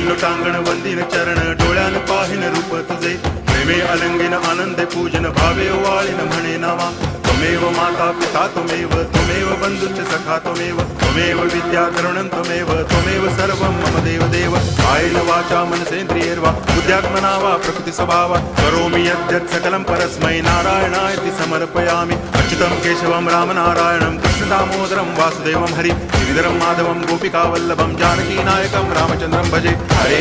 लोटांगण वंदिन चरण डोळ्यान पाहिन रूप तुझे प्रेमे अलंगिन आनंदे पूजन भावे वाळीन म्हणे नावा त्वमेव माता पिता त्वमेव बंधुश्च सखा त्वमेव विद्या तरुणं त्वमेव सर्वं मम देव कायेन वाचा मनसेन्द्रियैर्वा बुद्ध्यात्मना वा प्रकृति स्वभावा करोमि यद्यत् सकलं परस्मै नारायणायति समर्पयामि अच्युतं केशवं रामनारायणं कृष्णदामोदरं वासुदेवं हरि गिरिधरं माधवं गोपिकावल्लभं जानकीनायकं रामचन्द्रं भजे हरे